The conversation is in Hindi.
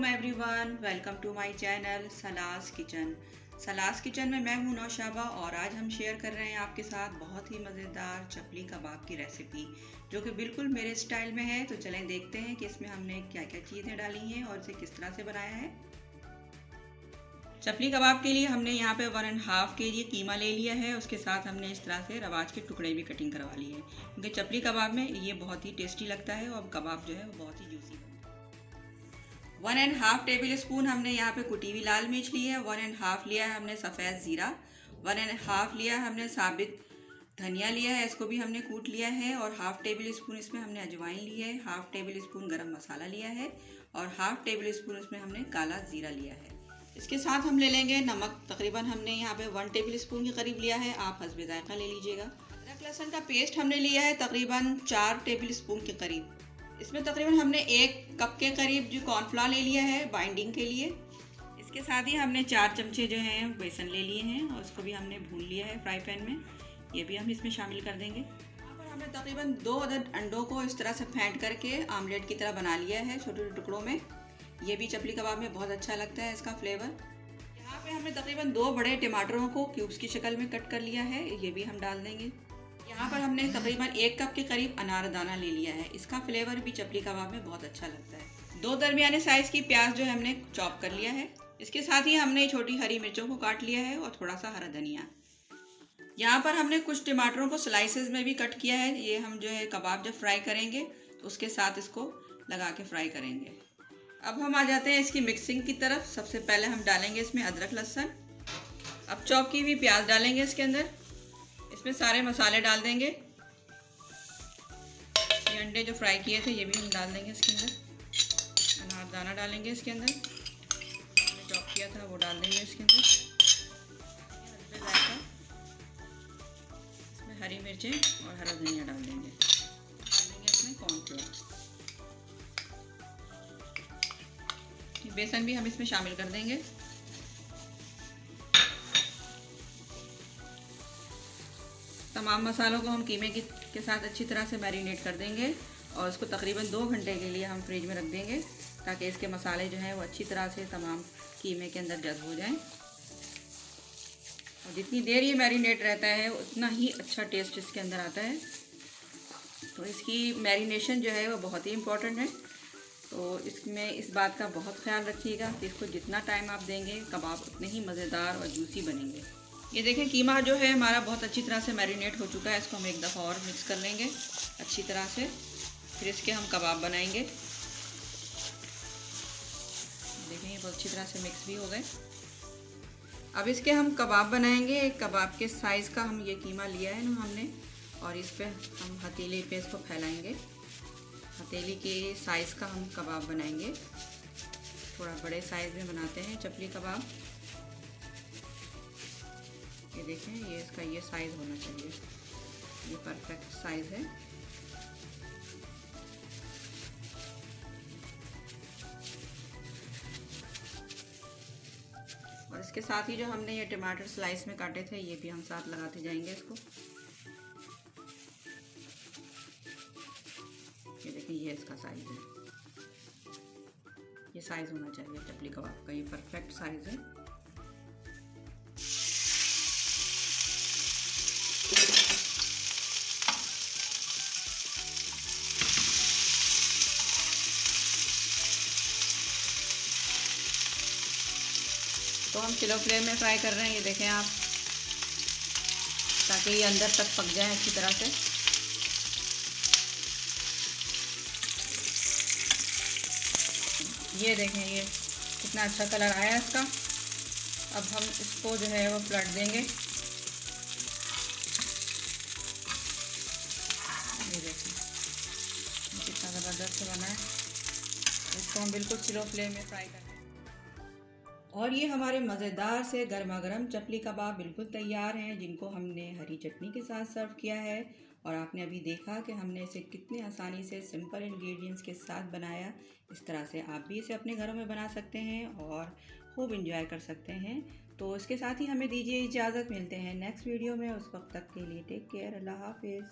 Everyone, welcome to my channel Salas kitchen. Salas kitchen में मैं हूं नौशाबा और आज हम शेयर कर रहे हैं आपके साथ बहुत ही मज़ेदार चपली कबाब की रेसिपी जो कि बिल्कुल मेरे स्टाइल में है। तो चलें देखते हैं कि इसमें हमने क्या क्या चीज़ें डाली हैं और इसे किस तरह से बनाया है। चपली कबाब के लिए हमने यहाँ पे 1.5 kg कीमा ले लिया है। उसके साथ हमने इस तरह से रवाज के टुकड़े भी कटिंग करवा लिए हैं क्योंकि चपली कबाब में ये बहुत ही टेस्टी लगता है और कबाब जो है वो बहुत ही जूसी बनता है। 1.5 टेबल स्पून हमने यहाँ पे कुटी हुई लाल मिर्च ली है। 1.5 लिया है हमने सफ़ेद ज़ीरा। 1.5 लिया है हमने साबित धनिया लिया है, इसको भी हमने कूट लिया है। और 1/2 टेबल स्पून इसमें हमने अजवाइन ली है। 1/2 टेबल स्पून गरम मसाला लिया है और 1/2 टेबल स्पून इसमें हमने काला ज़ीरा लिया है। इसके साथ हम ले लेंगे नमक, तकरीबन हमने यहाँ पे 1 टेबल स्पून के करीब लिया है, आप हस्बे जायका ले लीजिएगा। अदरक लहसुन का पेस्ट हमने लिया है तकरीबन 4 टेबल स्पून के करीब। इसमें तकरीबन हमने 1 कप के करीब जो कॉर्नफ्लावर ले लिया है बाइंडिंग के लिए। इसके साथ ही हमने 4 चमचे जो हैं बेसन ले लिए हैं और उसको भी हमने भून लिया है फ्राई पैन में, ये भी हम इसमें शामिल कर देंगे। यहाँ पर हमने तकरीबन 2 अदद अंडों को इस तरह से फेंट करके आमलेट की तरह बना लिया है छोटे छोटे टुकड़ों में। ये भी चपली कबाब में बहुत अच्छा लगता है इसका फ्लेवर। यहाँ पे हमने तकरीबन 2 बड़े टमाटरों को क्यूब्स की शक्ल में कट कर लिया है, ये भी हम डाल देंगे। यहाँ पर हमने तकरीबन 1 कप के करीब अनारदाना ले लिया है, इसका फ्लेवर भी चपली कबाब में बहुत अच्छा लगता है। 2 दरमियाने साइज़ की प्याज जो है हमने चॉप कर लिया है। इसके साथ ही हमने छोटी हरी मिर्चों को काट लिया है और थोड़ा सा हरा धनिया। यहाँ पर हमने कुछ टमाटरों को स्लाइसेस में भी कट किया है, ये हम जो है कबाब जब फ्राई करेंगे तो उसके साथ इसको लगा के फ्राई करेंगे। अब हम आ जाते हैं इसकी मिक्सिंग की तरफ। सबसे पहले हम डालेंगे इसमें अदरक लहसुन। अब चॉप की हुई प्याज डालेंगे इसके अंदर। इसमें सारे मसाले डाल देंगे। ये अंडे जो फ्राई किए थे ये भी हम डाल देंगे इसके अंदर। अनारदाना डालेंगे इसके अंदर, हमने चॉप किया था वो डाल देंगे इसके अंदर। इसमें हरी मिर्चें और हरा धनिया डाल देंगे। इसमें कॉर्नफ्लोर, बेसन भी हम इसमें शामिल कर देंगे। तमाम मसालों को हम कीमे के साथ अच्छी तरह से मैरिनेट कर देंगे और इसको तकरीबन 2 घंटे के लिए हम फ्रिज में रख देंगे ताकि इसके मसाले जो हैं वो अच्छी तरह से तमाम कीमे के अंदर जज़्ब हो जाएं। और जितनी देर ये मैरिनेट रहता है उतना ही अच्छा टेस्ट इसके अंदर आता है। तो इसकी मैरिनेशन जो है वो बहुत ही इम्पोर्टेंट है। तो इसमें इस बात का बहुत ख्याल रखिएगा कि इसको जितना टाइम आप देंगे कबाब उतने ही मज़ेदार और जूसी बनेंगे। ये देखें कीमा जो है हमारा बहुत अच्छी तरह से मैरिनेट हो चुका है। इसको हम एक दफ़ा और मिक्स कर लेंगे अच्छी तरह से, फिर इसके हम कबाब बनाएंगे। देखें ये बहुत अच्छी तरह से मिक्स भी हो गए। अब इसके हम कबाब बनाएंगे। एक कबाब के साइज़ का हम ये कीमा लिया है ना हमने, और इस पर हम हथेली पे इसको फैलाएंगे। हथेली के साइज़ का हम कबाब बनाएंगे। थोड़ा बड़े साइज़ में बनाते हैं चपली कबाब। ये देखें ये इसका ये साइज़ होना चाहिए, ये परफेक्ट साइज़ है। और इसके साथ ही जो हमने ये टमाटर स्लाइस में काटे थे ये भी हम साथ लगाते जाएंगे इसको। ये देखिए ये इसका साइज़ है, ये साइज़ होना चाहिए चपली कबाब का, ये परफेक्ट साइज़ है। तो हम स्लो फ्लेम में फ्राई कर रहे हैं, ये देखें आप, ताकि ये अंदर तक पक जाए अच्छी तरह से। ये देखें ये कितना अच्छा कलर आया इसका। अब हम इसको जो है वो पलट देंगे। ये देखें कितना ज़बरदस्त बना है। इसको हम बिल्कुल स्लो फ्लेम में फ्राई करें। और ये हमारे मज़ेदार से गर्मा गर्म चपली कबाब बिल्कुल तैयार हैं, जिनको हमने हरी चटनी के साथ सर्व किया है। और आपने अभी देखा कि हमने इसे कितने आसानी से सिंपल इंग्रेडिएंट्स के साथ बनाया। इस तरह से आप भी इसे अपने घरों में बना सकते हैं और खूब इंजॉय कर सकते हैं। तो इसके साथ ही हमें दीजिए इजाज़त, मिलते हैं नेक्स्ट वीडियो में। उस वक्त तक के लिए टेक केयर, अल्लाह हाफिज़।